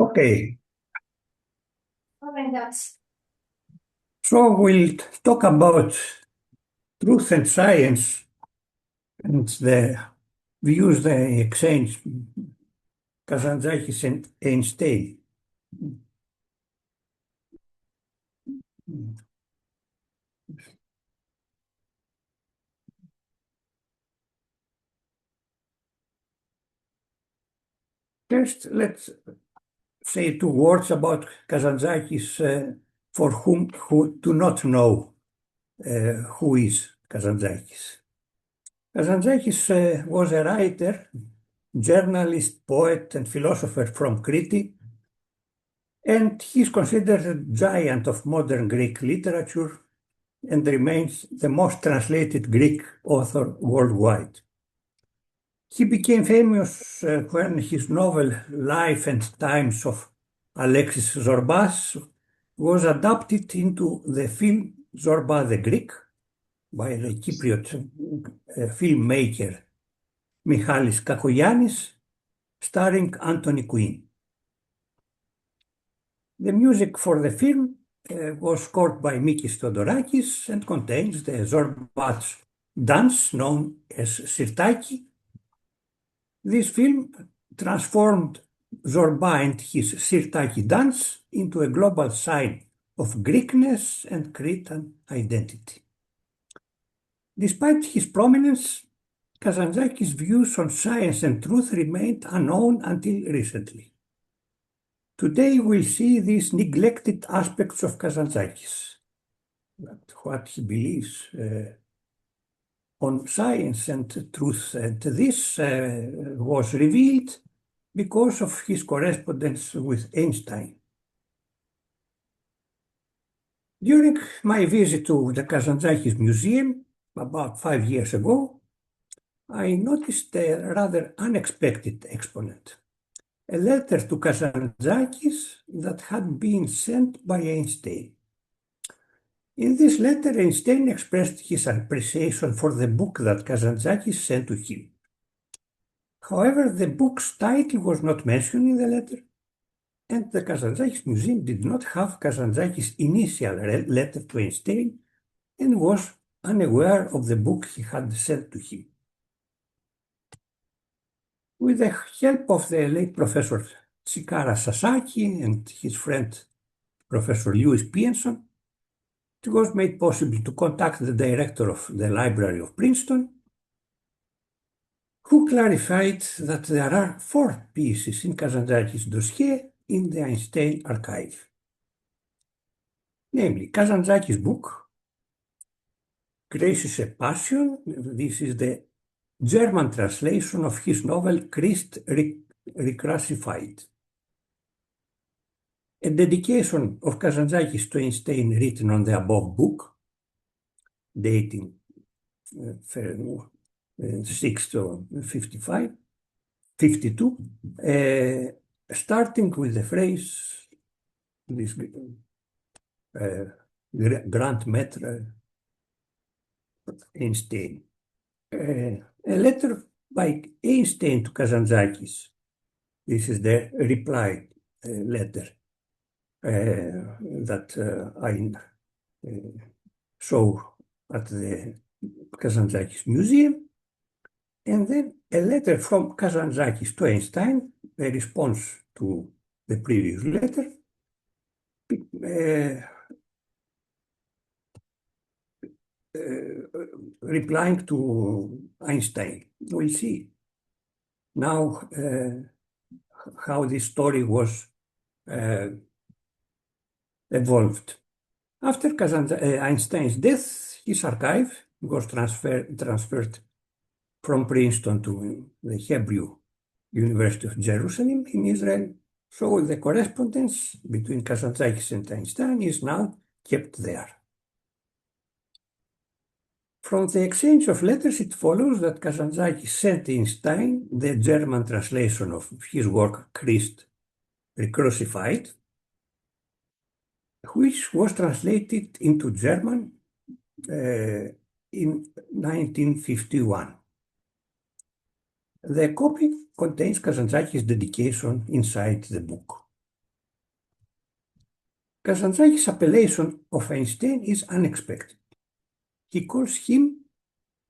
Okay, so we'll talk about truth and science and the views they exchange, Kazantzakis and Einstein. First, let's say two words about Kazantzakis for whom who do not know who is Kazantzakis. Kazantzakis was a writer, journalist, poet, and philosopher from Crete, and he is considered a giant of modern Greek literature and remains the most translated Greek author worldwide. He became famous when his novel Life and Times of Alexis Zorbas was adapted into the film Zorba the Greek by the Cypriot filmmaker Michalis Ioannis, starring Anthony Quinn. The music for the film was scored by Mikis Theodorakis and contains the Zorba's dance known as Sirtaki. This film transformed Zorba and his Sirtaki dance into a global sign of Greekness and Cretan identity. Despite his prominence, Kazantzakis' views on science and truth remained unknown until recently. Today we'll see these neglected aspects of Kazantzakis, what he believes on science and truth, and this was revealed because of his correspondence with Einstein. During my visit to the Kazantzakis Museum about 5 years ago, I noticed a rather unexpected exponent, a letter to Kazantzakis that had been sent by Einstein. In this letter, Einstein expressed his appreciation for the book that Kazantzakis sent to him. However, the book's title was not mentioned in the letter, and the Kazantzakis Museum did not have Kazantzakis' initial letter to Einstein and was unaware of the book he had sent to him. With the help of the late Professor Chikara Sasaki and his friend Professor Lewis Pienson, it was made possible to contact the director of the Library of Princeton, who clarified that there are 4 pieces in Kazantzakis' dossier in the Einstein archive. Namely, Kazantzakis' book, Grace is a Passion. This is the German translation of his novel Christ Reclassified. A dedication of Kazantzakis to Einstein written on the above book, dating 6 to 52, starting with the phrase, this Grand Maître Einstein. A letter by Einstein to Kazantzakis. This is the reply letter that I saw at the Kazantzakis Museum, and then a letter from Kazantzakis to Einstein, a response to the previous letter, replying to Einstein. We'll see now how this story was evolved. After Einstein's death, his archive was transferred from Princeton to the Hebrew University of Jerusalem in Israel, so the correspondence between Kazantzakis and Einstein is now kept there. From the exchange of letters, it follows that Kazantzakis sent Einstein the German translation of his work Christ Reclassified, which was translated into German in 1951. The copy contains Kazantzakis' dedication inside the book. Kazantzakis' appellation of Einstein is unexpected. He calls him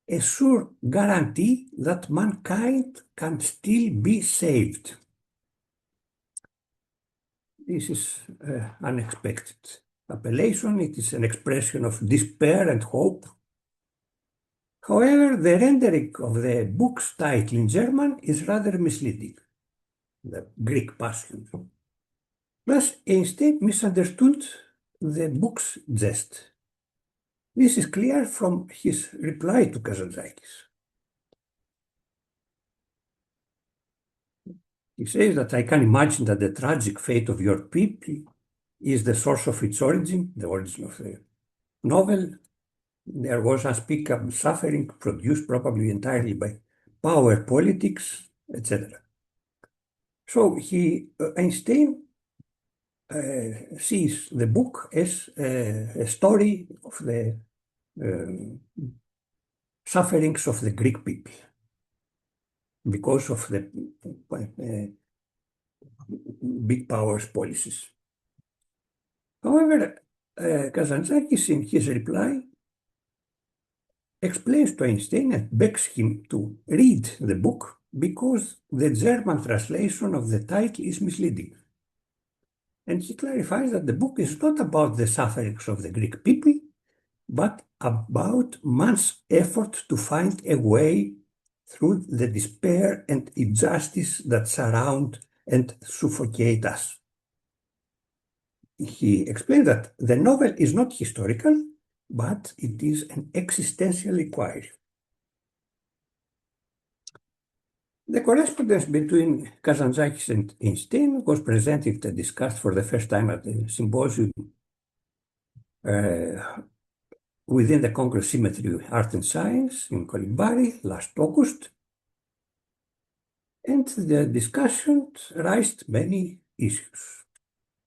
a sure guarantee that mankind can still be saved. This is unexpected appellation. It is an expression of despair and hope. However, the rendering of the book's title in German is rather misleading, the Greek Passion. Plus, Einstein misunderstood the book's jest. This is clear from his reply to Kazantzakis. He says that I can imagine that the tragic fate of your people is the source of its origin, the origin of the novel. There was unspeakable suffering produced probably entirely by power politics, etc. So Einstein sees the book as a story of the sufferings of the Greek people because of the big powers policies. However, Kazantzakis in his reply explains to Einstein and begs him to read the book because the German translation of the title is misleading. And he clarifies that the book is not about the sufferings of the Greek people, but about man's effort to find a way through the despair and injustice that surround and suffocate us. He explained that the novel is not historical, but it is an existential inquiry. The correspondence between Kazantzakis and Einstein was presented and discussed for the first time at the symposium within the Congress Symmetry, Art and Science in Colimbari last August. And the discussion raised many issues.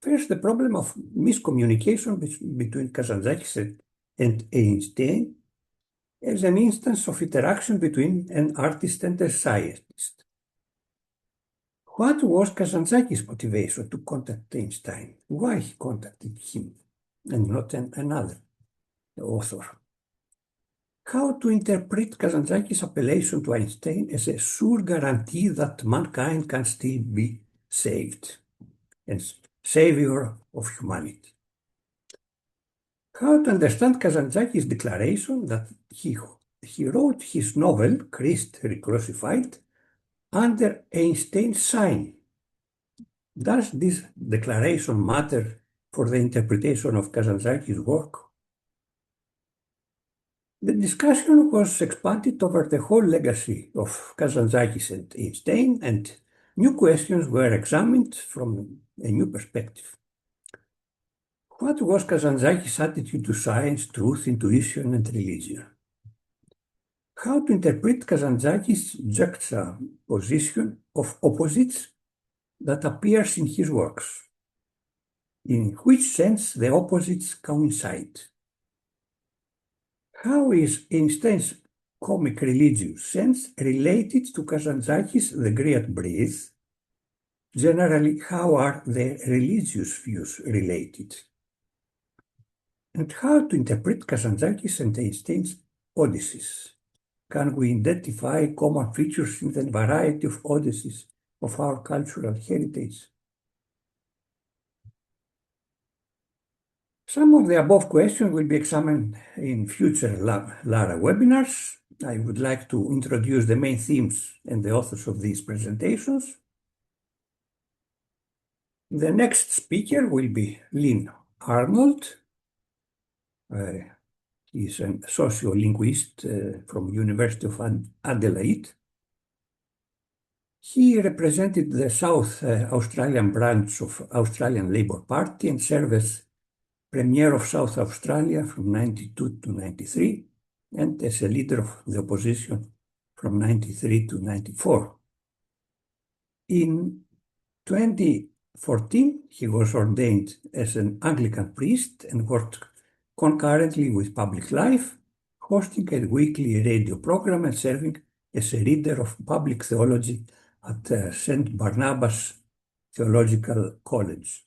First, the problem of miscommunication between Kazantzakis and Einstein as an instance of interaction between an artist and a scientist. What was Kazantzakis' motivation to contact Einstein? Why he contacted him and not another author? How to interpret Kazantzakis' appellation to Einstein as a sure guarantee that mankind can still be saved and savior of humanity? How to understand Kazantzakis' declaration that he wrote his novel, Christ Recrucified, under Einstein's sign? Does this declaration matter for the interpretation of Kazantzakis' work? The discussion was expanded over the whole legacy of Kazantzakis and Einstein, and new questions were examined from a new perspective. What was Kazantzakis' attitude to science, truth, intuition, and religion? How to interpret Kazantzakis' juxtaposition of opposites that appears in his works? In which sense the opposites coincide? How is Einstein's comic religious sense related to Kazantzakis' the great breath? Generally, how are the religious views related? And how to interpret Kazantzakis and Einstein's Odysseys? Can we identify common features in the variety of Odysseys of our cultural heritage? Some of the above questions will be examined in future Lara webinars. I would like to introduce the main themes and the authors of these presentations. The next speaker will be Lynn Arnold. He is a sociolinguist from University of Adelaide. He represented the South Australian branch of Australian Labour Party and served as Premier of South Australia from 92 to 93 and as a leader of the opposition from 93 to 94. In 2014, he was ordained as an Anglican priest and worked concurrently with public life, hosting a weekly radio program and serving as a reader of public theology at St. Barnabas Theological College.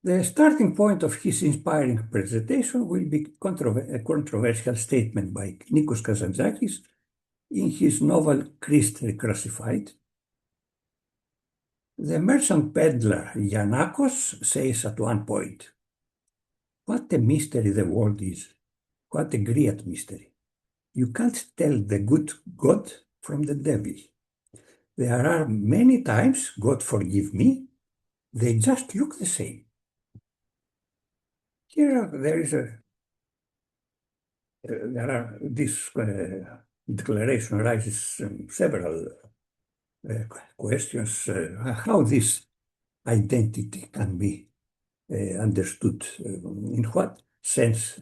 The starting point of his inspiring presentation will be a controversial statement by Nikos Kazantzakis in his novel Christ Recrucified. The merchant peddler Giannakos says at one point, "What a mystery the world is. What a great mystery. You can't tell the good God from the devil. There are many times, God forgive me, they just look the same." Here this declaration raises several questions. How this identity can be understood? In what sense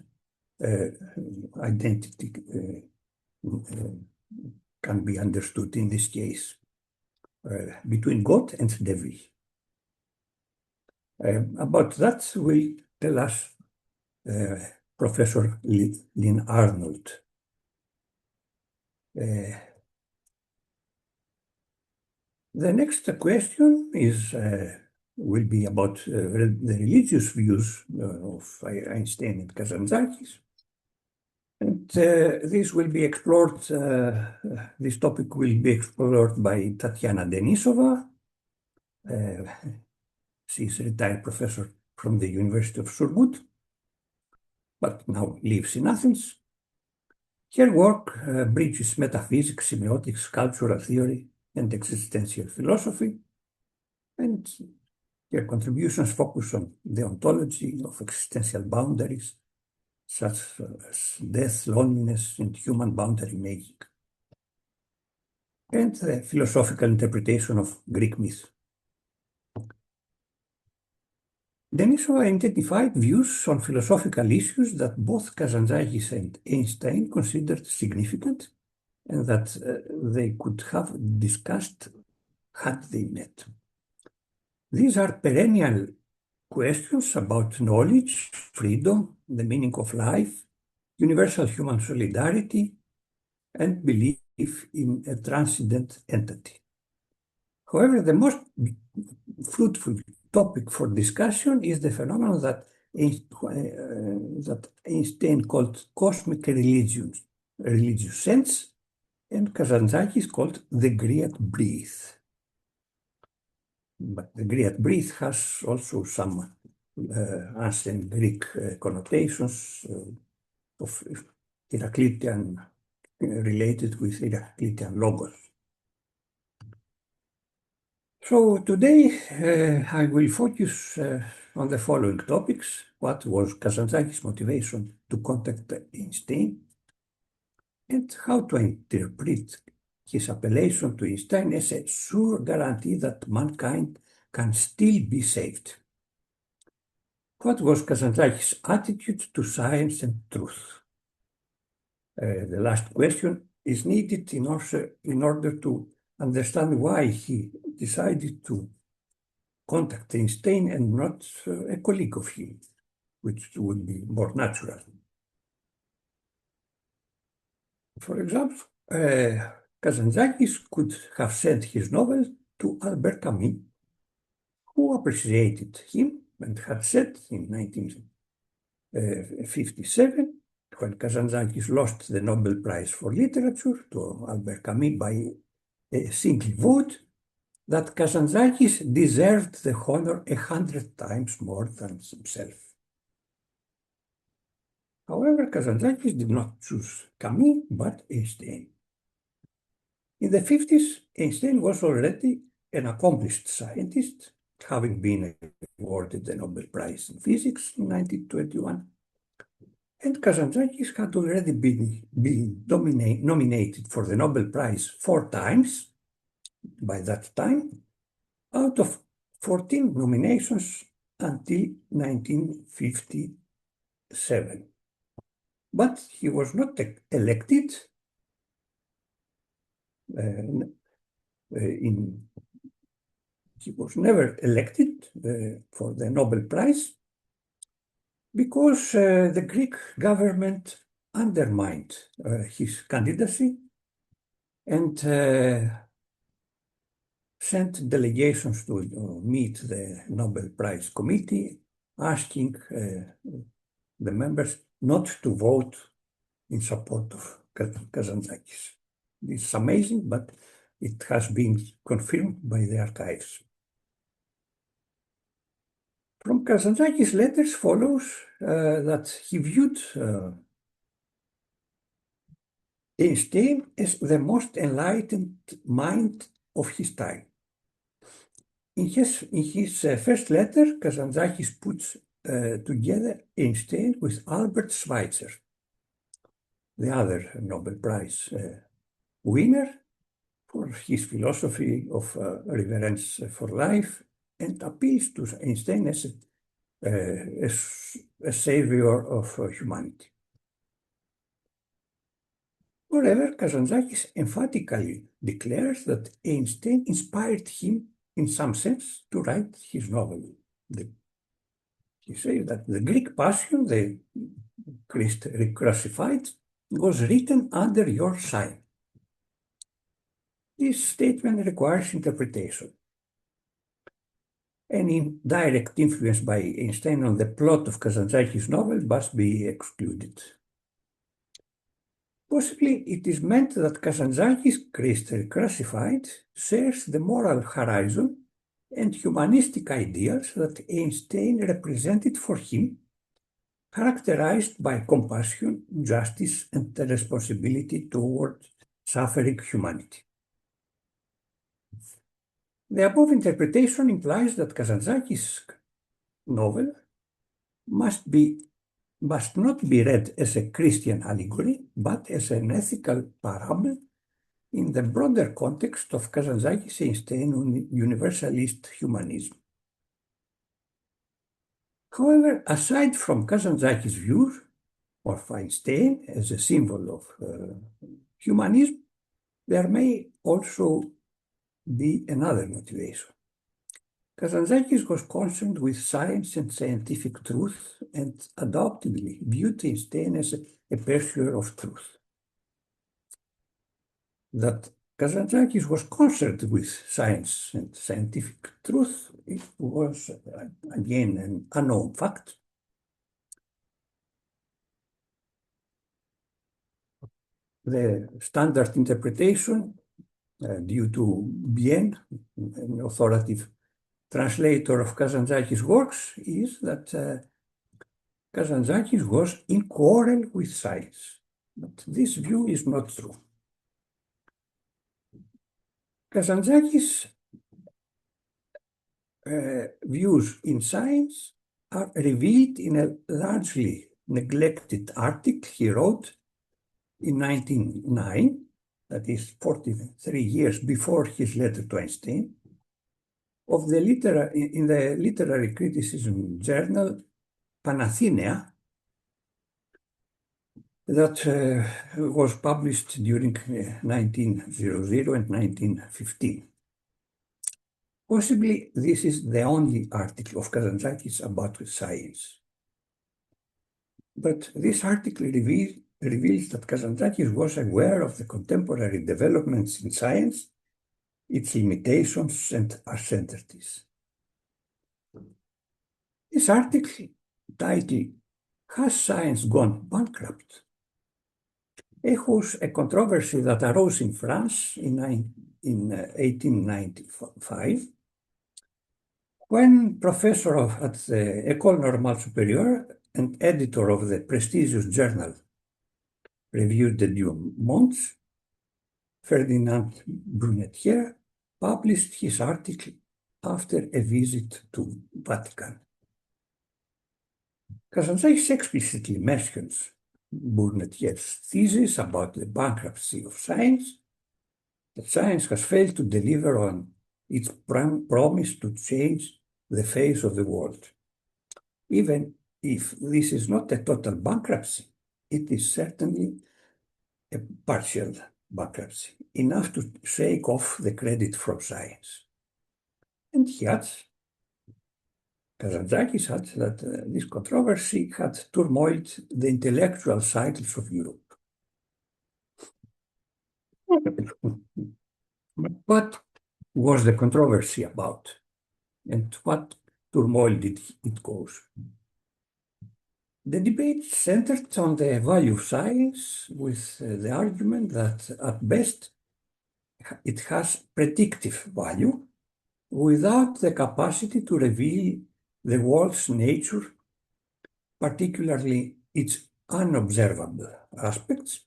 identity can be understood in this case between God and devil? About that will tell us Professor Lynn Arnold. The next question will be about the religious views of Einstein and Kazantzakis. And this topic will be explored by Tatiana Denisova. She's a retired professor from the University of Surgut, but now lives in Athens. Her work bridges metaphysics, semiotics, cultural theory, and existential philosophy, and her contributions focus on the ontology of existential boundaries, such as death, loneliness, and human boundary making, and the philosophical interpretation of Greek myth. Denisova identified views on philosophical issues that both Kazantzakis and Einstein considered significant and that they could have discussed had they met. These are perennial questions about knowledge, freedom, the meaning of life, universal human solidarity, and belief in a transcendent entity. However, the most fruitful topic for discussion is the phenomenon that Einstein called cosmic religious sense, and Kazantzakis called the great breath. But the great breath has also some ancient Greek connotations of Heraclitean, related with Heraclitean logos. So today I will focus on the following topics. What was Kazantzakis' motivation to contact Einstein, and how to interpret his appellation to Einstein as a sure guarantee that mankind can still be saved. What was Kazantzakis' attitude to science and truth? The last question is needed in order to understand why he decided to contact Einstein and not a colleague of him, which would be more natural. For example, Kazantzakis could have sent his novel to Albert Camus, who appreciated him and had said in 1957, when Kazantzakis lost the Nobel Prize for Literature to Albert Camus by a single vote, that Kazantzakis deserved the honor 100 times more than himself. However, Kazantzakis did not choose Camus, but Einstein. In the 50s, Einstein was already an accomplished scientist, having been awarded the Nobel Prize in Physics in 1921, and Kazantzakis had already been nominated for the Nobel Prize 4 times by that time, out of 14 nominations until 1957. But he was not elected he was never elected for the Nobel Prize because the Greek government undermined his candidacy and sent delegations to meet the Nobel Prize committee, asking the members not to vote in support of Kazantzakis. This is amazing, but it has been confirmed by the archives. From Kazantzakis' letters follows that he viewed Einstein as the most enlightened mind of his time. In his first letter, Kazantzakis puts together Einstein with Albert Schweitzer, the other Nobel Prize winner, for his philosophy of reverence for life, and appeals to Einstein as a savior of humanity. Moreover, Kazantzakis emphatically declares that Einstein inspired him in some sense to write his novel. He says that the Greek Passion, the Christ crucified, was written under your sign. This statement requires interpretation. Any direct influence by Einstein on the plot of Kazantzakis' novel must be excluded. Possibly it is meant that Kazantzakis' Christ crucified shares the moral horizon and humanistic ideals that Einstein represented for him, characterized by compassion, justice, and the responsibility toward suffering humanity. The above interpretation implies that Kazantzakis' novel must not be read as a Christian allegory, but as an ethical parable in the broader context of Kazantzakis' Einstein universalist humanism. However, aside from Kazantzakis' views of Einstein as a symbol of humanism, there may also be another motivation. Kazantzakis was concerned with science and scientific truth and adoptively viewed Einstein as a pursuer of truth. That Kazantzakis was concerned with science and scientific truth, it was again an unknown fact. The standard interpretation due to Bien, an authoritative translator of Kazantzakis' works, is that Kazantzakis was in quarrel with science. But this view is not true. Kazantzakis' views in science are revealed in a largely neglected article he wrote in 1909, that is 43 years before his letter to Einstein, in the literary criticism journal Panathenea, that was published during 1900 and 1915. Possibly this is the only article of Kazantzakis about science. But this article reveals that Kazantzakis was aware of the contemporary developments in science, its limitations and absurdities. This article, titled "Has Science Gone Bankrupt?", echoes a controversy that arose in France in 1895, when professor at the École Normale Supérieure and editor of the prestigious journal Revue des Deux Mondes, Ferdinand Brunetière, published his article after a visit to Vatican. Kazantzakis explicitly mentions Brunetière's thesis about the bankruptcy of science, that science has failed to deliver on its promise to change the face of the world. Even if this is not a total bankruptcy, it is certainly a partial bankruptcy, enough to shake off the credit from science. And he adds, Kazantzakis adds that this controversy had turmoiled the intellectual cycles of Europe. But what was the controversy about? And what turmoil it caused. The debate centered on the value of science, with the argument that at best it has predictive value without the capacity to reveal the world's nature, particularly its unobservable aspects.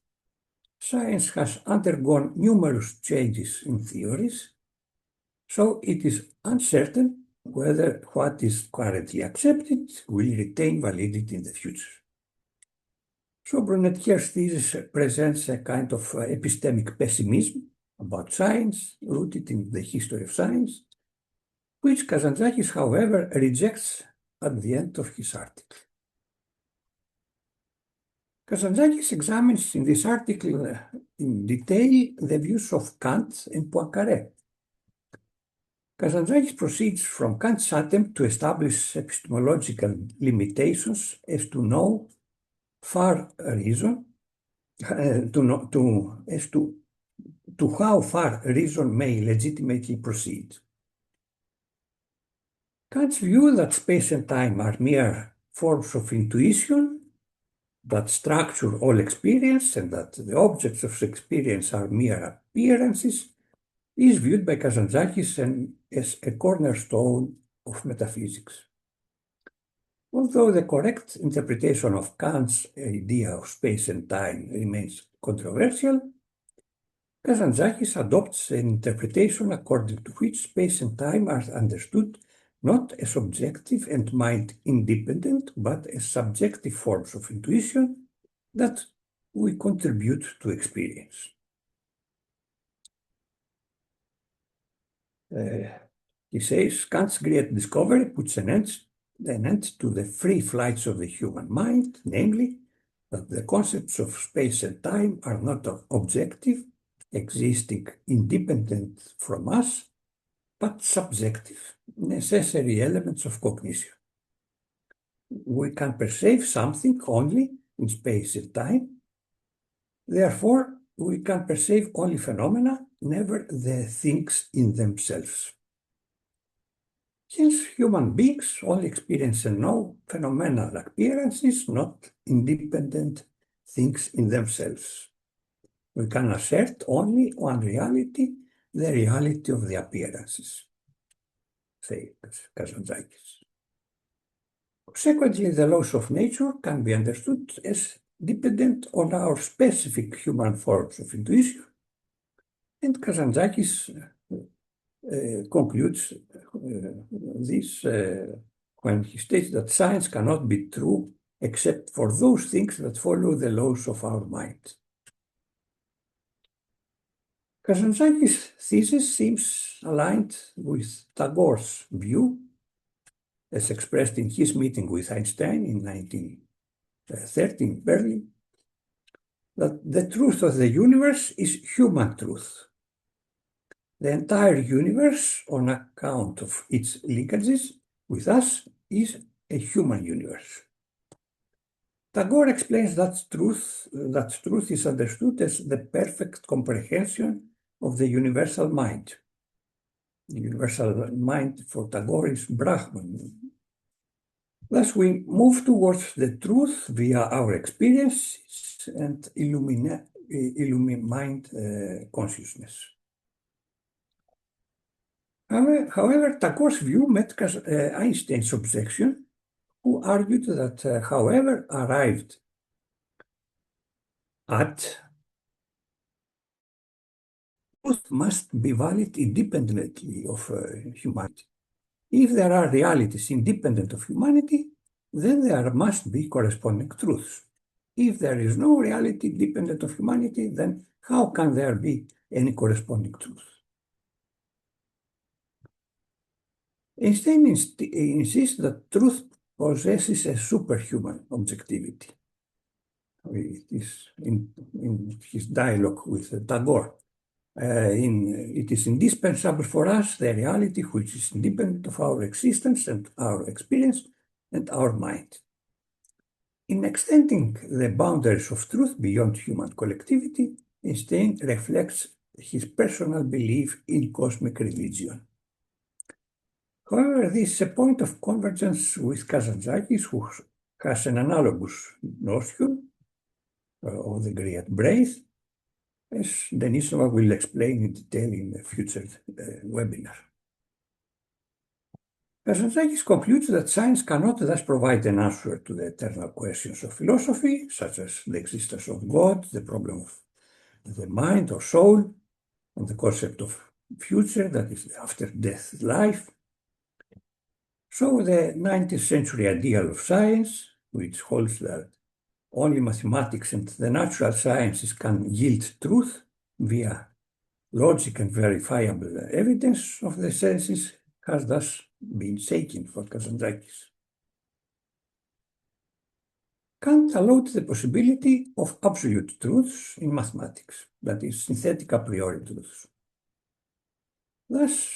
Science has undergone numerous changes in theories, so it is uncertain whether what is currently accepted will retain validity in the future. So Brunetière's thesis presents a kind of epistemic pessimism about science, rooted in the history of science, which Kazantzakis, however, rejects at the end of his article. Kazantzakis examines in this article in detail the views of Kant and Poincaré. Kazantzakis proceeds from Kant's attempt to establish epistemological limitations as to know far reason, to how far reason may legitimately proceed. Kant's view that space and time are mere forms of intuition that structure all experience and that the objects of experience are mere appearances is viewed by Kazantzakis as a cornerstone of metaphysics. Although the correct interpretation of Kant's idea of space and time remains controversial, Kazantzakis adopts an interpretation according to which space and time are understood not as objective and mind-independent, but as subjective forms of intuition that we contribute to experience. He says, Kant's great discovery puts an end to the free flights of the human mind, namely, that the concepts of space and time are not objective, existing independent from us, but subjective, necessary elements of cognition. We can perceive something only in space and time. Therefore, we can perceive only phenomena, never the things in themselves. Hence, human beings only experience and know phenomenal appearances, not independent things in themselves. We can assert only one reality, the reality of the appearances, say Kazantzakis. Consequently, the laws of nature can be understood as dependent on our specific human forms of intuition, and Kazantzakis concludes this when he states that science cannot be true except for those things that follow the laws of our mind. Kazantzakis' thesis seems aligned with Tagore's view, as expressed in his meeting with Einstein in 1930 in Berlin, that the truth of the universe is human truth. The entire universe, on account of its linkages with us, is a human universe. Tagore explains that truth is understood as the perfect comprehension of the universal mind. The universal mind for Tagore is Brahman. Thus, we move towards the truth via our experiences and illumine mind consciousness. However, Tagore's view met Einstein's objection, who argued that however arrived at, truth must be valid independently of humanity. If there are realities independent of humanity, then there must be corresponding truths. If there is no reality independent of humanity, then how can there be any corresponding truth? Einstein insists that truth possesses a superhuman objectivity. It is in his dialogue with Tagore. It is indispensable for us, the reality which is independent of our existence and our experience and our mind. In extending the boundaries of truth beyond human collectivity, Einstein reflects his personal belief in cosmic religion. However, this is a point of convergence with Kazantzakis, who has an analogous notion of the great breadth, as Denisova will explain in detail in a future webinar. Kazantzakis concludes that science cannot thus provide an answer to the eternal questions of philosophy, such as the existence of God, the problem of the mind or soul, and the concept of future, that is the after-death life. So the 19th century ideal of science, which holds that only mathematics and the natural sciences can yield truth via logic and verifiable evidence of the senses, has thus been taken for Kazantzakis. Kant allowed the possibility of absolute truths in mathematics, that is, synthetic a priori truths. Thus,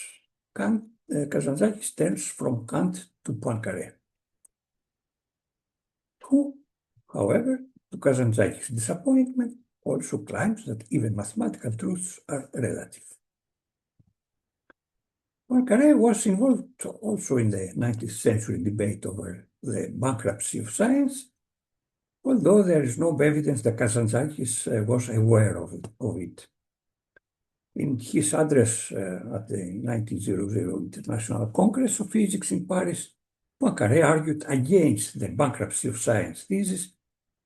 Kazantzakis turns from Kant to Poincaré, who, however, to Kazantzakis' disappointment, also claims that even mathematical truths are relative. Poincaré was involved also in the 19th century debate over the bankruptcy of science, although there is no evidence that Kazantzakis was aware of it. In his address at the 1900 International Congress of Physics in Paris, Poincaré argued against the bankruptcy of science thesis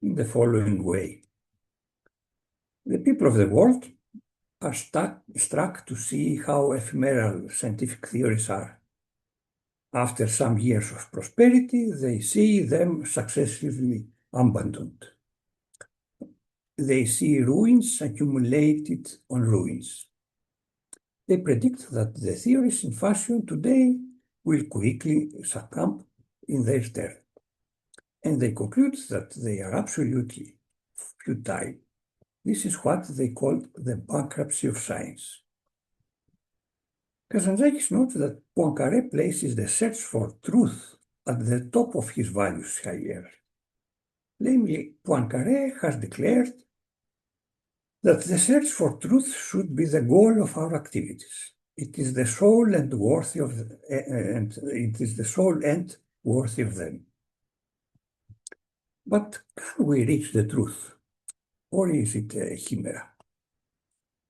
in the following way. The people of the world are struck to see how ephemeral scientific theories are. After some years of prosperity, they see them successively abandoned. They see ruins accumulated on ruins. They predict that the theories in fashion today will quickly succumb in their turn, and they conclude that they are absolutely futile. This is what they call the bankruptcy of science. Kazantzakis notes that Poincaré places the search for truth at the top of his values hierarchy. Namely, Poincaré has declared that the search for truth should be the goal of our activities. It is the sole end worthy of them. But can we reach the truth, or is it a chimera?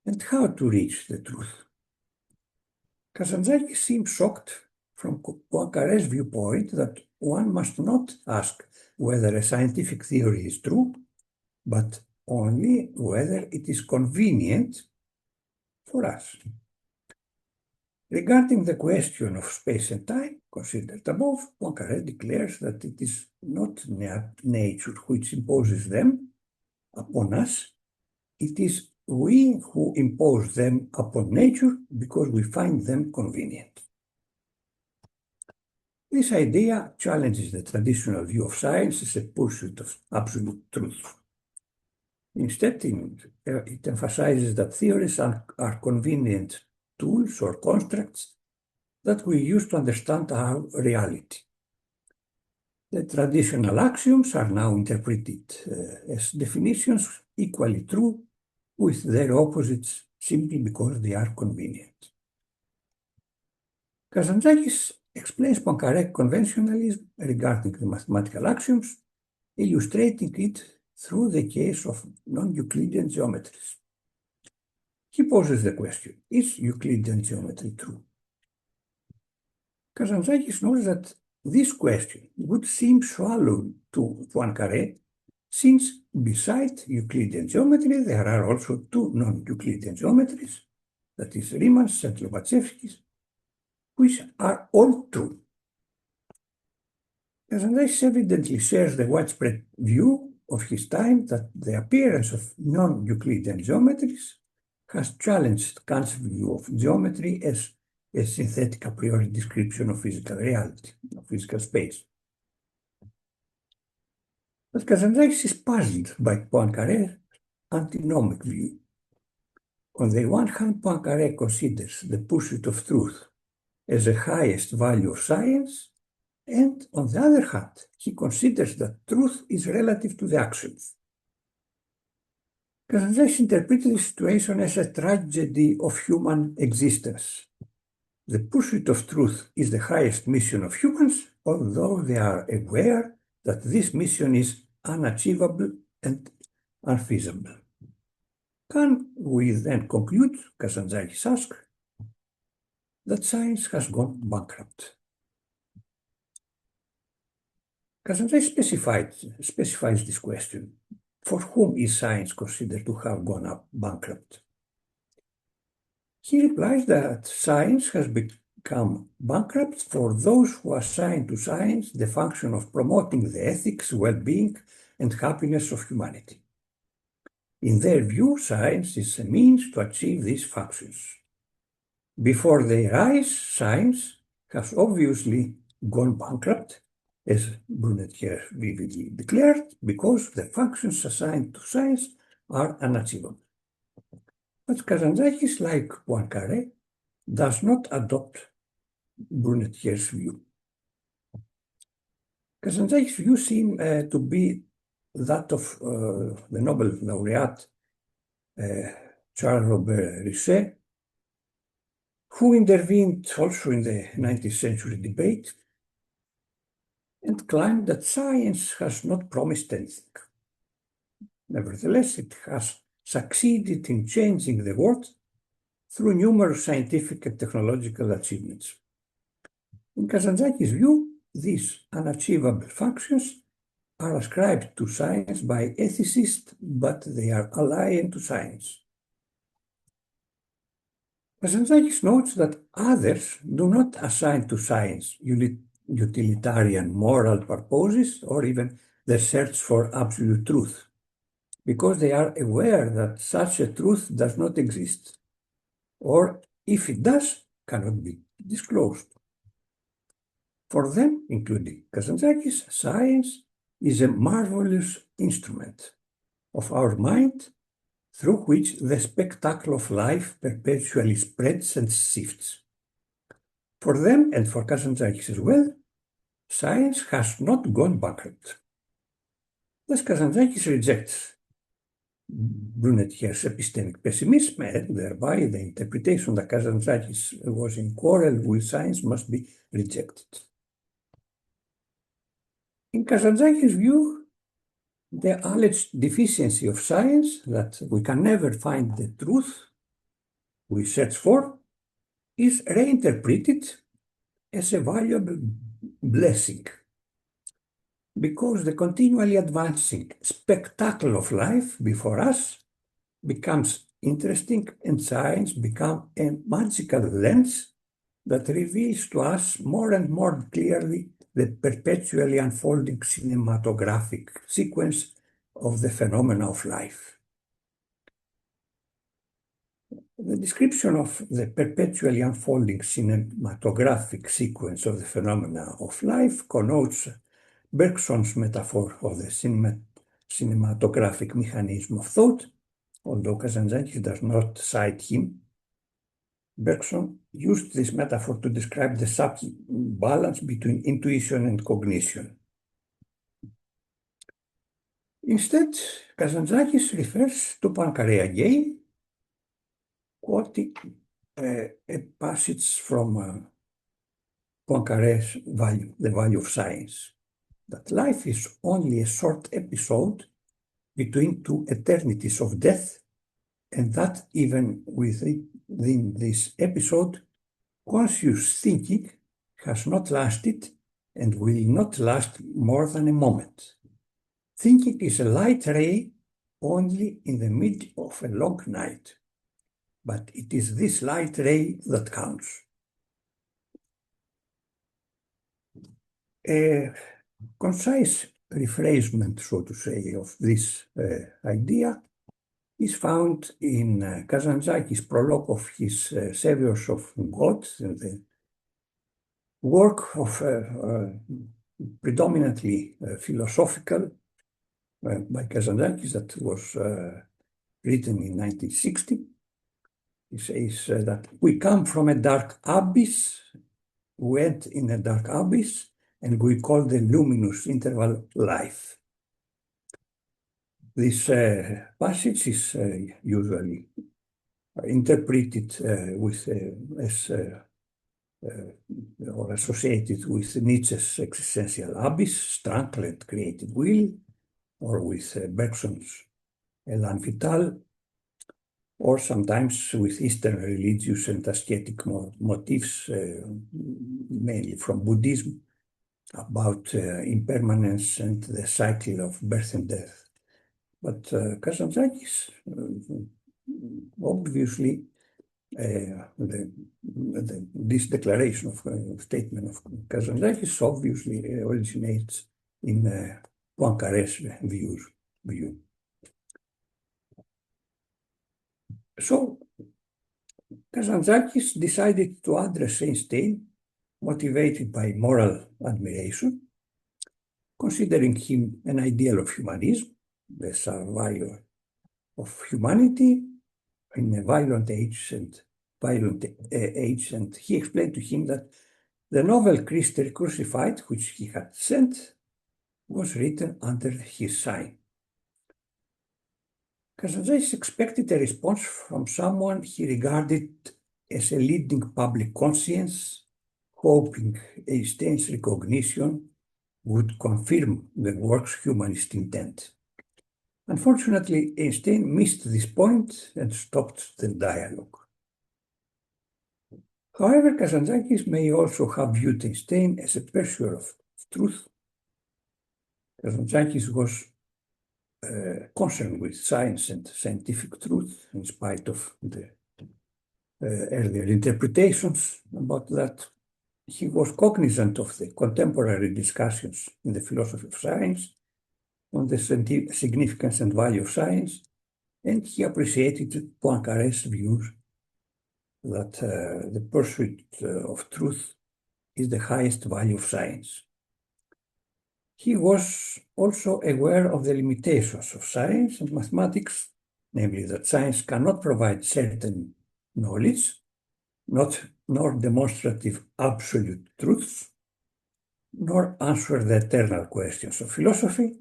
And how to reach the truth? Kazantzakis seems shocked from Poincaré's viewpoint that one must not ask whether a scientific theory is true, but only whether it is convenient for us. Regarding the question of space and time, considered above, Poincaré declares that it is not nature which imposes them upon us, it is we who impose them upon nature because we find them convenient. This idea challenges the traditional view of science as a pursuit of absolute truth. Instead, it emphasizes that theories are convenient tools or constructs that we use to understand our reality. The traditional axioms are now interpreted as definitions equally true with their opposites simply because they are convenient. Kazantzakis explains Poincaré's conventionalism regarding the mathematical axioms, illustrating it through the case of non-Euclidean geometries. He poses the question, is Euclidean geometry true? Kazantzakis knows that this question would seem shallow to Poincaré, since beside Euclidean geometry there are also two non-Euclidean geometries, that is Riemann's and Lobachevsky's, which are all true. Kazantzakis evidently shares the widespread view of his time that the appearance of non-Euclidean geometries has challenged Kant's view of geometry as a synthetic a priori description of physical reality, of physical space. But Kazantzakis is puzzled by Poincaré's antinomic view. On the one hand, Poincaré considers the pursuit of truth as the highest value of science, and on the other hand, he considers that truth is relative to the axioms. Kazantzakis interprets the situation as a tragedy of human existence. the pursuit of truth is the highest mission of humans, although they are aware that this mission is unachievable and unfeasible. Can we then conclude, Kazantzakis asks, that science has gone bankrupt? Kazantzakis specifies this question. For whom is science considered to have gone up bankrupt? He replies that science has become bankrupt for those who assign to science the function of promoting the ethics, well-being, and happiness of humanity. In their view, science is a means to achieve these functions. Before their eyes, science has obviously gone bankrupt, as Brunetière vividly declared, because the functions assigned to science are unachievable. But Kazantzakis, like Poincaré, does not adopt Brunetière's view. Kazantzakis' view seems to be that of the Nobel laureate Charles Robert Richet, who intervened also in the 19th century debate and claimed that science has not promised anything. Nevertheless, it has succeeded in changing the world through numerous scientific and technological achievements. In Kazantzakis' view, these unachievable functions are ascribed to science by ethicists, but they are alien to science. Kazantzakis notes that others do not assign to science utilitarian moral purposes or even the search for absolute truth, because they are aware that such a truth does not exist, or if it does, cannot be disclosed. For them, including Kazantzakis, science is a marvelous instrument of our mind through which the spectacle of life perpetually spreads and shifts. For them, and for Kazantzakis as well, science has not gone bankrupt. Thus, Kazantzakis rejects Brunetière's epistemic pessimism, and thereby the interpretation that Kazantzakis was in quarrel with science must be rejected. In Kazantzakis' view, the alleged deficiency of science, that we can never find the truth we search for, is reinterpreted as a valuable blessing, because the continually advancing spectacle of life before us becomes interesting and science becomes a magical lens that reveals to us more and more clearly the perpetually unfolding cinematographic sequence of the phenomena of life. The description of the perpetually unfolding cinematographic sequence of the phenomena of life connotes Bergson's metaphor of the cinematographic mechanism of thought. Although Kazantzakis does not cite him, Bergson used this metaphor to describe the subtle balance between intuition and cognition. Instead, Kazantzakis refers to Poincaré again, quoting a passage from Poincaré's value, the value of science, that life is only a short episode between two eternities of death, and that even within this episode, conscious thinking has not lasted and will not last more than a moment. Thinking is a light ray only in the middle of a long night, but it is this light ray that counts. A concise rephrasement, so to say, of this idea is found in Kazantzakis' prologue of his Saviors of God, the work of predominantly philosophical by Kazantzakis that was written in 1960. He says that we come from a dark abyss, went in a dark abyss, and we call the luminous interval life. This passage is usually interpreted as or associated with Nietzsche's existential abyss, struggle and creative will, or with Bergson's Elan Vital, or sometimes with Eastern religious and ascetic motifs, mainly from Buddhism, about impermanence and the cycle of birth and death. But Kazantzakis obviously this declaration of statement of Kazantzakis obviously originates in Poincaré's view. So Kazantzakis decided to address Einstein, motivated by moral admiration, considering him an ideal of humanism, the survivor of humanity in a violent age, and he explained to him that the novel Christ Crucified, which he had sent, was written under his sign. Kazantzakis expected a response from someone he regarded as a leading public conscience, hoping Einstein's recognition would confirm the work's humanist intent. Unfortunately, Einstein missed this point and stopped the dialogue. However, Kazantzakis may also have viewed Einstein as a pursuer of truth. Kazantzakis was concerned with science and scientific truth, in spite of the earlier interpretations about that. He was cognizant of the contemporary discussions in the philosophy of science on the significance and value of science, and he appreciated Poincaré's views that the pursuit of truth is the highest value of science. He was also aware of the limitations of science and mathematics, namely that science cannot provide certain knowledge, nor demonstrative absolute truths, nor answer the eternal questions of philosophy.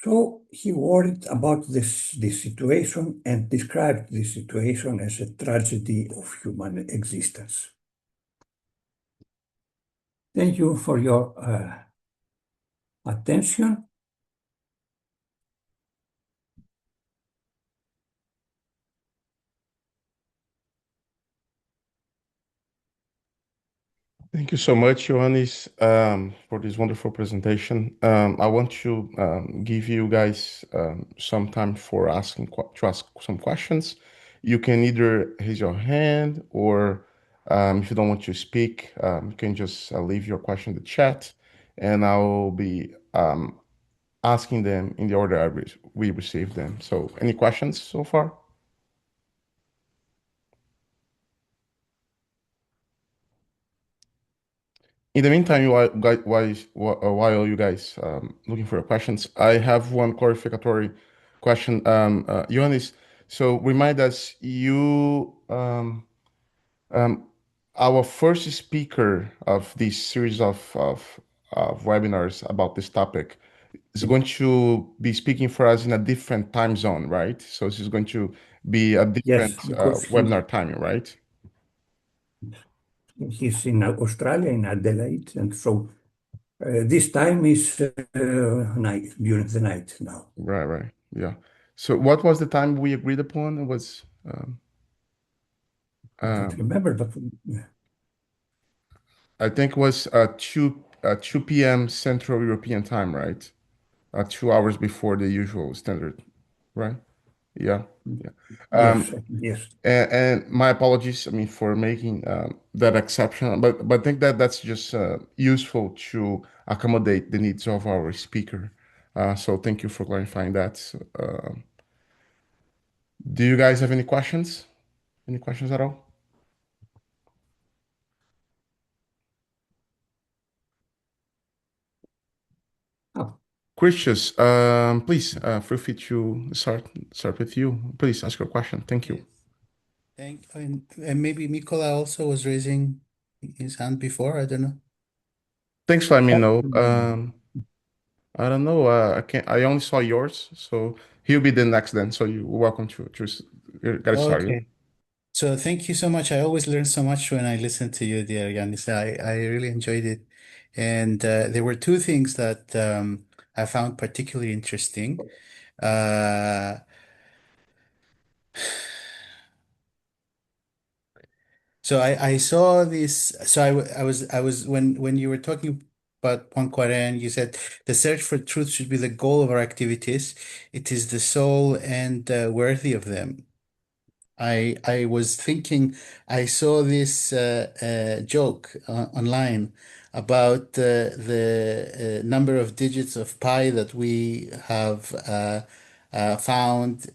So he worried about this situation and described this situation as a tragedy of human existence. Thank you for your attention. Thank you so much, Ioannis, for this wonderful presentation. I want to give you guys some time for to ask some questions. You can either raise your hand, or if you don't want to speak, you can just leave your question in the chat, and I'll be asking them in the order we received them. So, any questions so far? In the meantime, while you guys looking for your questions, I have one clarificatory question. Ioannis, so remind us, um, our first speaker of this series of webinars about this topic is going to be speaking for us in a different time zone, right? So this is going to be a Yes, different because webinar timing, right? he's in Australia, in Adelaide, and so this time is night, during the night now. Right. Yeah. So what was the time we agreed upon? It was I don't remember, but I think it was 2 p.m. Central European time, right? 2 hours before the usual standard, right? Yeah. Yeah. yes, Um, yes. and my apologies, I mean, for making that exception, but I think that that's just useful to accommodate the needs of our speaker. So thank you for clarifying that. Do you guys have any questions? Any questions at all? Oh, Christians, please feel free to start with you. Please ask your question. Thank you. Yes. And maybe Mikola also was raising his hand before. I don't know. Thanks for letting me know. mm, I don't know. I can't. I only saw yours, so he'll be the next then. So you're welcome to get Oh, started. okay. So thank you so much. I always learn so much when I listen to you, dear Yanis. I really enjoyed it. And there were two things that I found particularly interesting. Uh, so I saw this. So I was when you were talking about Poincaré, you said the search for truth should be the goal of our activities. It is the soul and worthy of them. I was thinking I saw this joke online about the number of digits of pi that we have found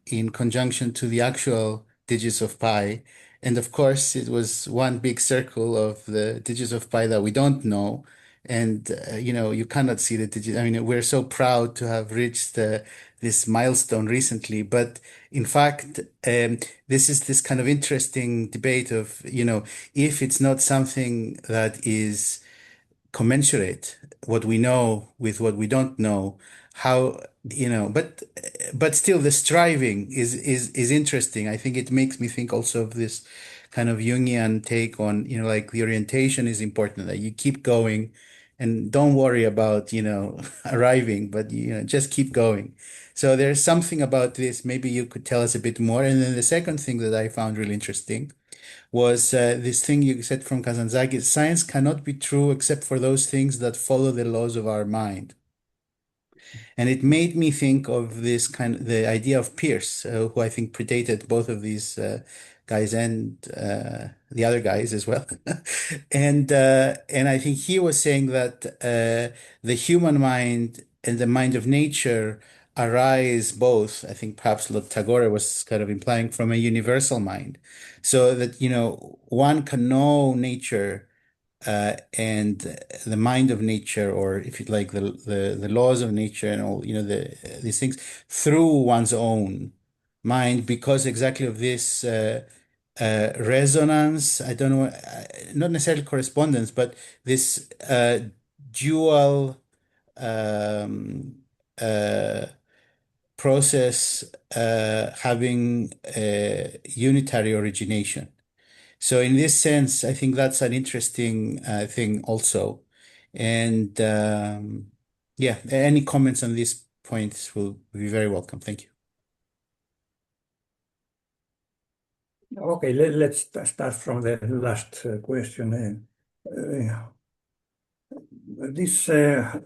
in conjunction to the actual digits of pi. And of course, it was one big circle of the digits of pi that we don't know. And you cannot see the digits. I mean, we're so proud to have reached this milestone recently, but in fact, this is this kind of interesting debate of, if it's not something that is commensurate, what we know with what we don't know, how, but still the striving is interesting. I think it makes me think also of this kind of Jungian take on, like the orientation is important, that you keep going and don't worry about, arriving, but just keep going. So there's something about this. Maybe you could tell us a bit more. And then the second thing that I found really interesting was this thing you said from Kazantzakis: science cannot be true except for those things that follow the laws of our mind. And it made me think of the idea of Pierce, who I think predated both of these guys and the other guys as well. And I think he was saying that the human mind and the mind of nature arise both. I think perhaps what Tagore was kind of implying from a universal mind, so that one can know nature and the mind of nature, or if you like, the laws of nature and all, these things through one's own mind, because exactly of this resonance. I don't know, not necessarily correspondence, but this dual um, uh, process having unitary origination. So in this sense, I think that's an interesting thing also. And yeah, any comments on these points will be very welcome. Thank you. Okay, let's start from the last question. Uh, this that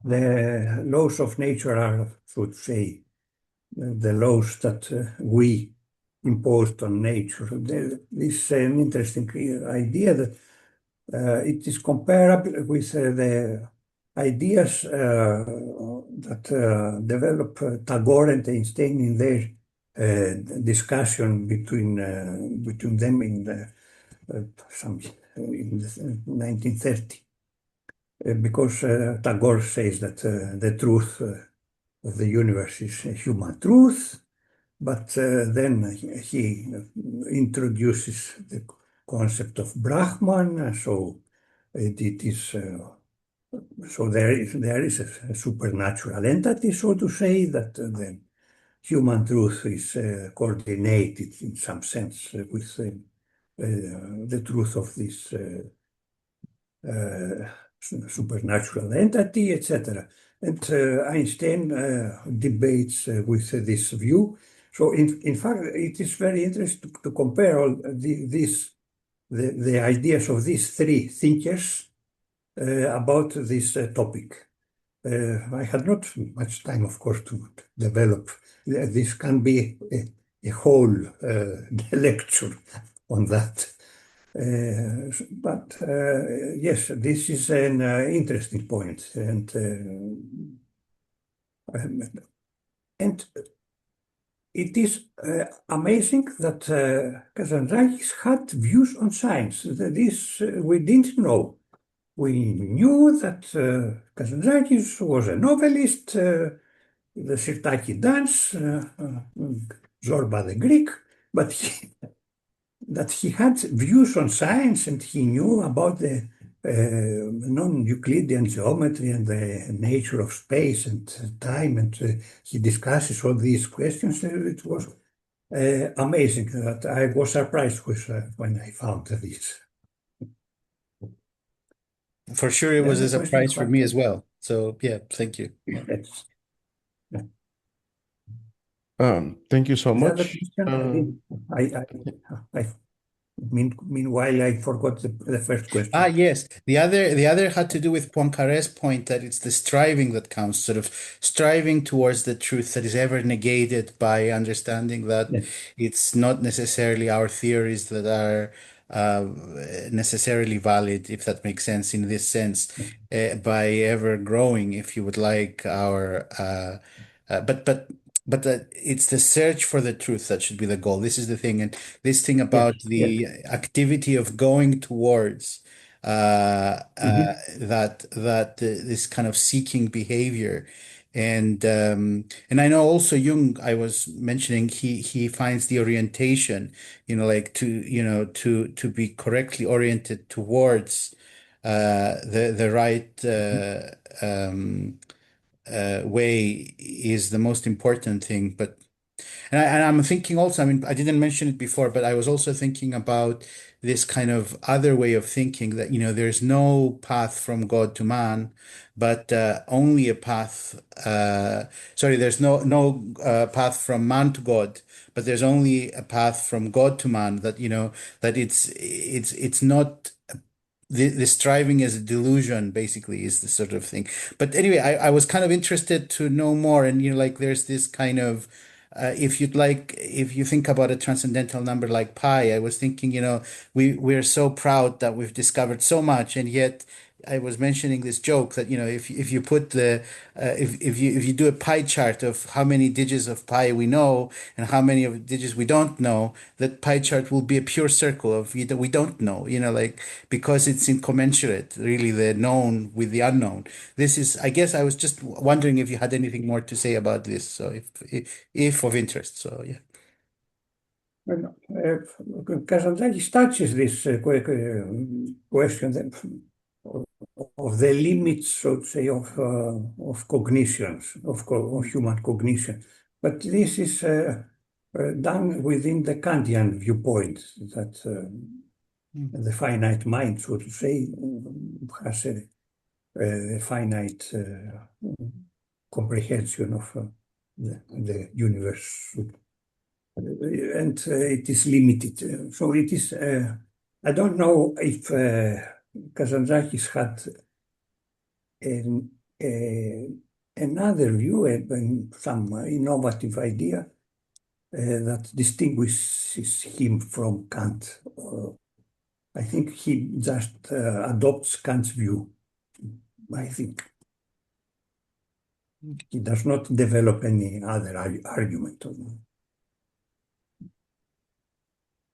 the laws of nature are, so to say, the laws that we imposed on nature. This is an interesting idea that it is comparable with the ideas that developed Tagore and Einstein in their discussion between them in in the 1930. Because Tagore says that the truth of the universe is human truth, but then he introduces the concept of Brahman, so it is so there is a supernatural entity, so to say, that the human truth is coordinated in some sense with the truth of this supernatural entity, etc. And Einstein debates with this view. So in fact, it is very interesting to compare all the ideas of these three thinkers about this topic. I had not much time, of course, to develop. This can be a whole lecture on that. But yes, this is an interesting point, and it is amazing that Kazantzakis had views on science. This we didn't know. We knew that Kazantzakis was a novelist, the Sirtaki dance, Zorba the Greek, but that he had views on science and he knew about the non-Euclidean geometry and the nature of space and time, and he discusses all these questions. It was amazing that I was surprised with when I found this. For sure, it was Then a the question surprise for about me as well. So yeah, thank you. Yeah. yes. Thank you so The other much. question, I meanwhile, I forgot the first Ah, question. yes. The other had to do with Poincaré's point that it's the striving that counts, sort of striving towards the truth that is ever negated by understanding that Yes. it's not necessarily our theories that are uh, necessarily valid, if that makes sense in this sense, by ever growing, if you would like, our but it's the search for the truth that should be the goal. This is the thing, and this thing Yes. about Yes. the activity of going towards Mhm. this kind of seeking behavior, and I know also Jung. I was mentioning he finds the orientation, like to be correctly oriented towards the right way is the most important thing. But and I'm thinking also, I mean, I didn't mention it before, but I was also thinking about this kind of other way of thinking that, there's no path from God to man, but only a path, sorry, there's no path from man to God, but there's only a path from God to man that, that it's not the striving as a delusion, basically, is the sort of thing. But anyway, I was kind of interested to know more. And, like there's this kind of, if you think about a transcendental number like pi, I was thinking, we're so proud that we've discovered so much. And yet I was mentioning this joke that, if you put if you do a pie chart of how many digits of pi we know and how many of digits we don't know, that pie chart will be a pure circle of we don't know, like because it's incommensurate, really, the known with the unknown. This is, I guess, I was just wondering if you had anything more to say about this. So if of interest, so yeah. Well, Kazantzakis touches this question of the limits, so to say, of cognitions, of human cognition. But this is done within the Kantian viewpoint that the finite mind, so to say, has a finite comprehension of the universe, and it is limited. So it is. I don't know if Kazantzakis had an, another view and some innovative idea that distinguishes him from Kant. I think he just adopts Kant's view. I think he does not develop any other argument.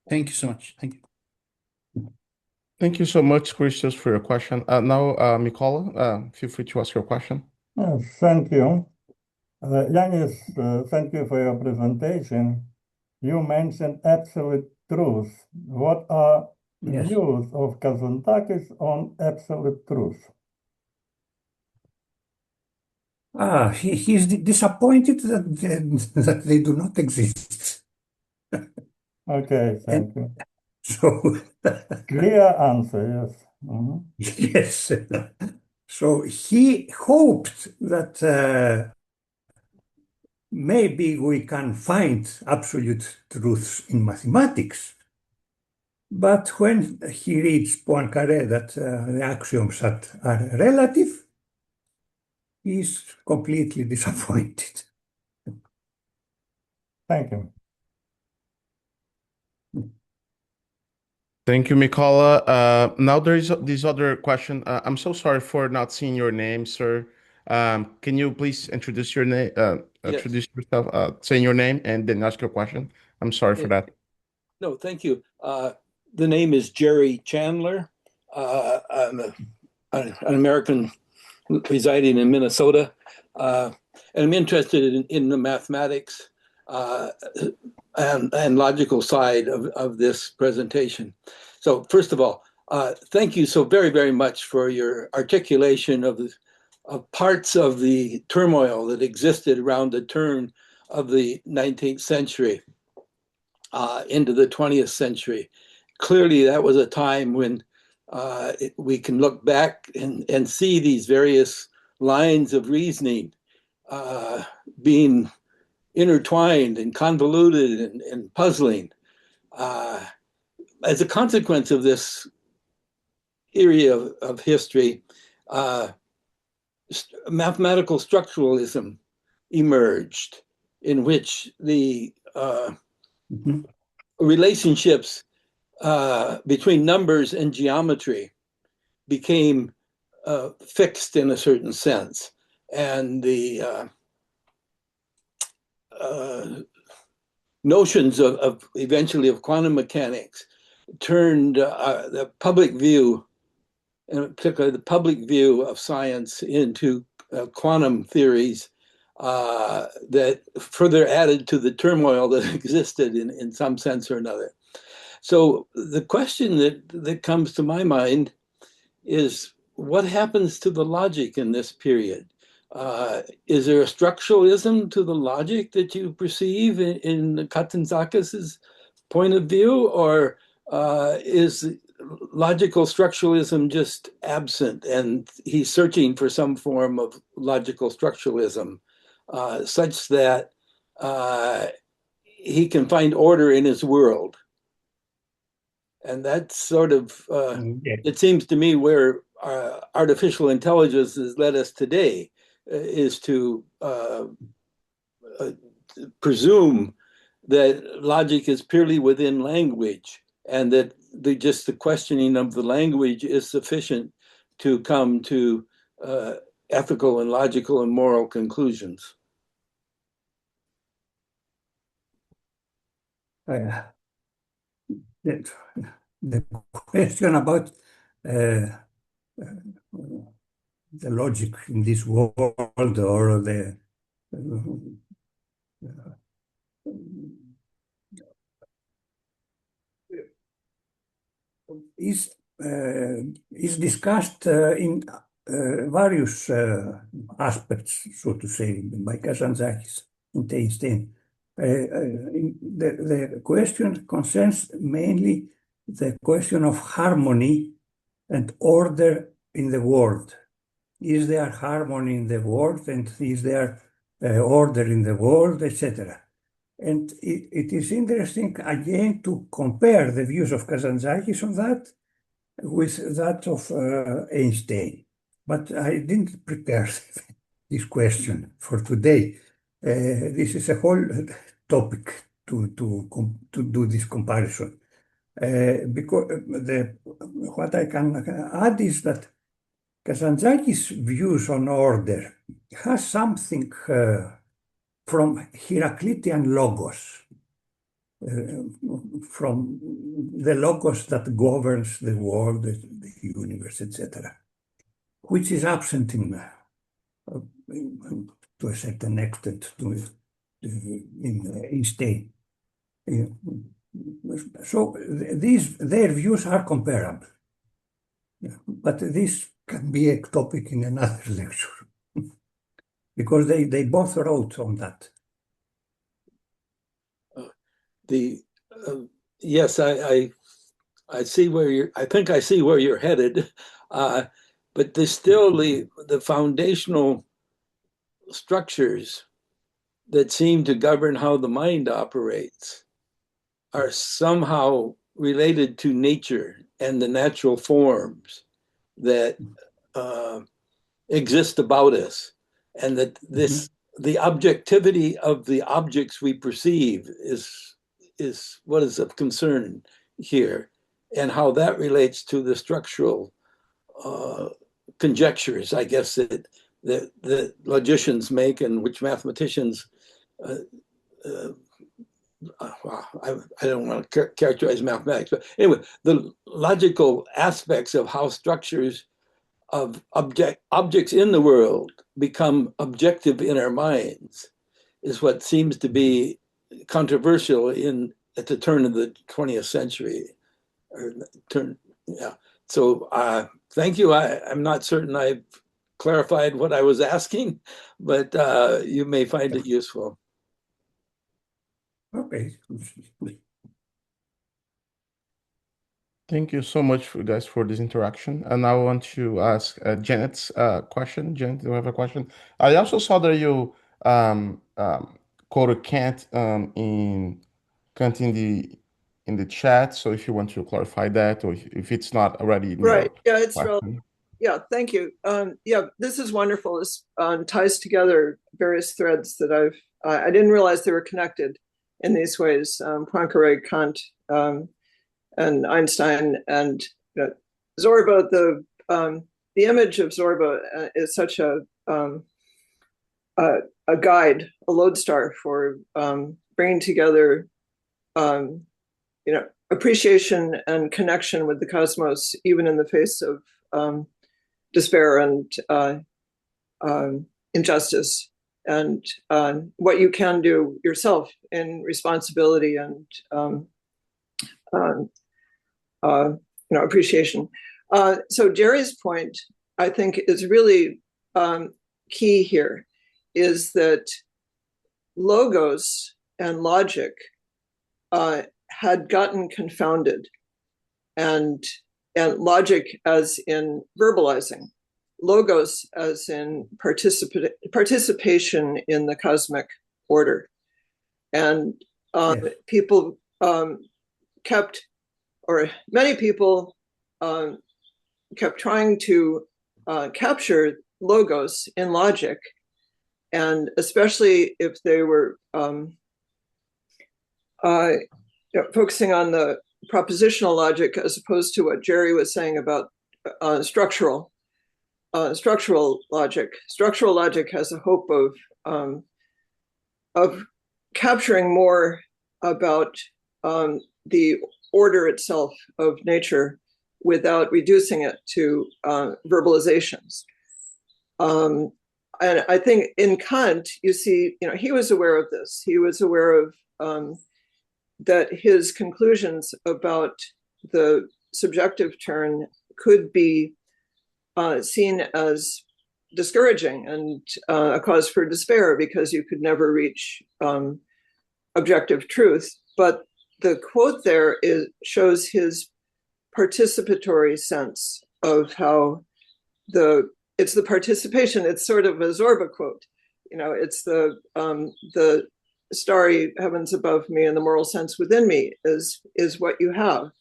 Thank you so much. Thank you. Thank you so much, Christos, for your question. Now, Mikola, feel free to ask your question. Yes, thank you. Yanis, thank you for your presentation. You mentioned absolute truth. What are Yes. views of Kazantzakis on absolute truth? He's disappointed that they do not exist. Okay, thank And you. so, Clear answer, yes. Mhm. yes. So he hoped that maybe we can find absolute truths in mathematics. But when he reads Poincaré that the axioms that are relative, he's completely disappointed. Thank you. Thank you, Mikola. Now there is this other question. I'm so sorry for not seeing your name, sir. Can you please introduce your name, Yes. introduce yourself, saying your name and then ask your question? I'm sorry for that. No, thank you. The name is Jerry Chandler. I'm an American residing in Minnesota, and I'm interested in the mathematics and logical side of this presentation. So first of all, Thank you so very, very much for your articulation of parts of the turmoil that existed around the turn of the 19th century into the 20th century. Clearly, that was a time when we can look back and see these various lines of reasoning being intertwined and convoluted and puzzling. As a consequence of this area of history, mathematical structuralism emerged, in which the relationships between numbers and geometry became fixed in a certain sense. And the notions of eventually of quantum mechanics turned the public view, in particular the public view of science, into quantum theories that further added to the turmoil that existed in some sense or another. So the question that comes to my mind is, what happens to the logic in this period? Is there a structuralism to the logic that you perceive in Kazantzakis' point of view, or is logical structuralism just absent and he's searching for some form of logical structuralism such that he can find order in his world? And that's sort of, it seems to me, where artificial intelligence has led us today, is to presume that logic is purely within language, and that just the questioning of the language is sufficient to come to ethical and logical and moral conclusions. The question about the logic in this world, or the is discussed in various aspects, so to say, by Kazantzakis and Einstein. The question concerns mainly the question of harmony and order in the world. Is there harmony in the world, and is there order in the world, etc.? And it is interesting again to compare the views of Kazantzakis on that with that of Einstein. But I didn't prepare this question for today. This is a whole topic to do this comparison. Because what I can add is that Kazantzakis' views on order has something from Heraclitean logos, from the logos that governs the world, the universe, etc., which is absent to a certain extent in Einstein. So their views are comparable, but this can be a topic in another lecture, because they both wrote on that. Yes, I see where I think I see where you're headed, but there's still the foundational structures that seem to govern how the mind operates are somehow related to nature and the natural forms that exist about us, and that the objectivity of the objects we perceive is what is of concern here, and how that relates to the structural conjectures, I guess, that logicians make, and which mathematicians I don't want to characterize mathematics, but anyway, the logical aspects of how structures of objects in the world become objective in our minds is what seems to be controversial at the turn of the 20th century. So thank you. I'm not certain I've clarified what I was asking, but you may find it useful. Okay. Thank you so much, guys, for this interaction. And I want to ask Janet's question. Janet, do you have a question? I also saw that you quoted Kant in the chat. So if you want to clarify that, or if it's not already in your Right. Yeah, it's relevant. question. Yeah, thank you. Yeah, this is wonderful. This ties together various threads that I didn't realize they were connected in these ways. Poincaré, Kant, and Einstein, and Zorba. The image of Zorba is such a guide, a lodestar for bringing together, appreciation and connection with the cosmos, even in the face of despair and injustice, and what you can do yourself in responsibility and appreciation. So Jerry's point, I think, is really key here, is that logos and logic had gotten confounded, and logic as in verbalizing, logos as in participation in the cosmic order. And Yes. people many people kept trying to capture logos in logic, and especially if they were focusing on the propositional logic as opposed to what Jerry was saying about structural logic. Structural logic has a hope of capturing more about the order itself of nature without reducing it to verbalizations. And I think in Kant, you see, he was aware of this. He was aware of that his conclusions about the subjective turn could be seen as discouraging and a cause for despair, because you could never reach objective truth. But the quote there shows his participatory sense of how it's the participation. It's sort of a Zorba quote. It's the starry heavens above me and the moral sense within me is what you have.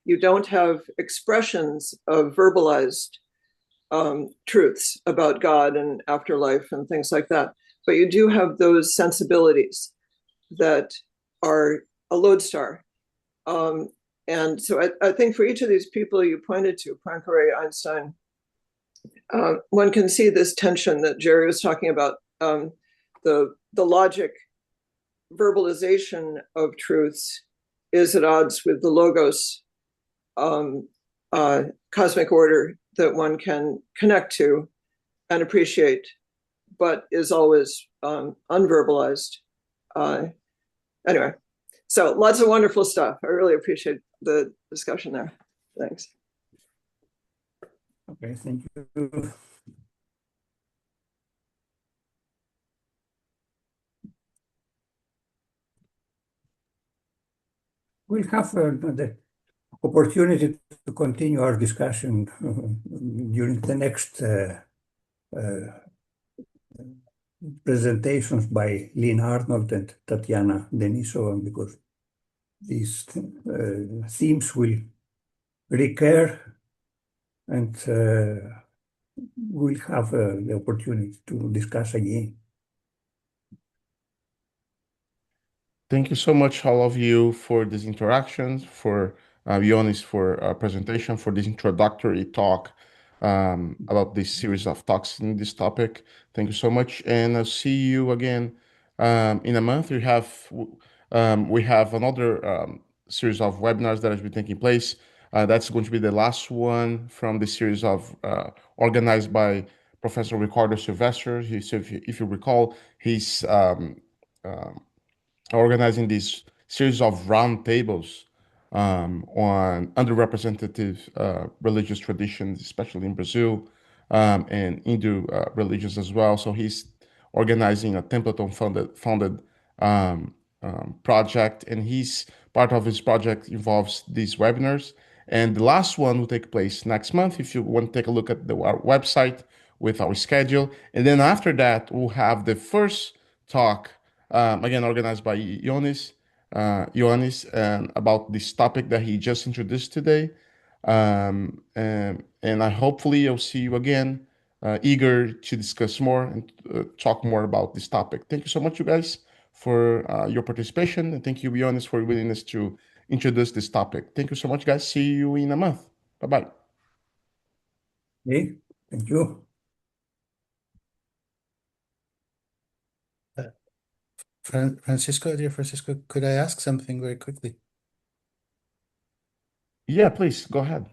You don't have expressions of verbalized truths about God and afterlife and things like that, but you do have those sensibilities that are a lodestar. And so I think for each of these people you pointed to, Poincaré, Einstein, one can see this tension that Jerry was talking about, the logic verbalization of truths is at odds with the logos cosmic order that one can connect to and appreciate, but is always unverbalized. Anyway, so lots of wonderful stuff. I really appreciate the discussion there. Thanks. Okay, thank you. We'll have the opportunity to continue our discussion during the next presentations by Lynn Arnold and Tatiana Denisova, because these themes will recur, and we'll have the opportunity to discuss again. Thank you so much, all of you, for these interactions, for Ioannis for presentation, for this introductory talk about this series of talks in this topic. Thank you so much, and I'll see you again in a month. We have another series of webinars that has been taking place. That's going to be the last one from the series of organized by Professor Ricardo Silvestre. If you recall, he's organizing this series of roundtables on underrepresented religious traditions, especially in Brazil, and Hindu religions as well. So he's organizing a Templeton funded um, project, and he's part of his project involves these webinars. And the last one will take place next month. If you want to take a look at our website with our schedule, and then after that we'll have the first talk, again organized by Ioannis, about this topic that he just introduced today. And I hopefully I'll see you again, eager to discuss more and talk more about this topic. Thank you so much, you guys, for your participation. And thank you, Ioannis, for your willingness to introduce this topic. Thank you so much, guys. See you in a month. Bye-bye. Okay, thank you. Francisco, dear Francisco, could I ask something very quickly? Yeah, please go ahead.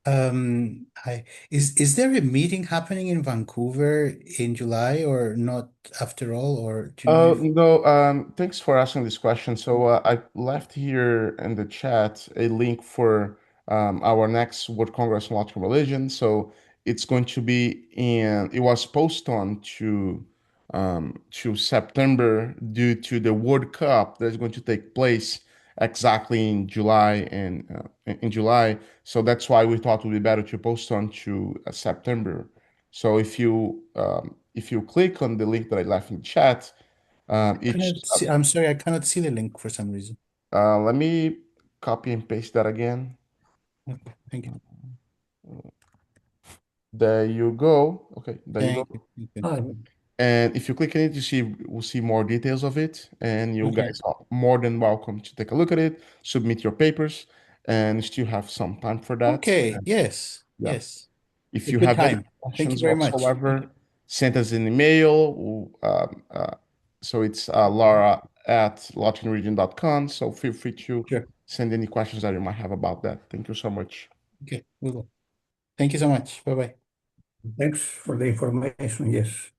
Hi. Is there a meeting happening in Vancouver in July or not after all, or do you know if No, thanks for asking this question. So I left here in the chat a link for our next World Congress on Logical Religion. So it's going to be it was postponed to September due to the World Cup that's going to take place exactly in July and in July. So that's why we thought it would be better to postpone to September. So if you click on the link that I left in the chat, each cannot see, I'm sorry, I cannot see the link for some reason. let me copy and paste that again. Okay, thank you. There you go. Okay, there you go. Thank you. Thank you. And if you click on it, we'll see more details of it. And you Okay. guys are more than welcome to take a look at it, submit your papers, and you still have some time for that. Okay, yes, Yeah. yes. If A you good have any time. Thank you questions very much. whatsoever, send us an email. So it's Laura at logicalregion.com. So feel free to Sure. send any questions that you might have about that. Thank you so much. Okay, we will. Thank you so much. Bye-bye. Thanks for the information. Yes.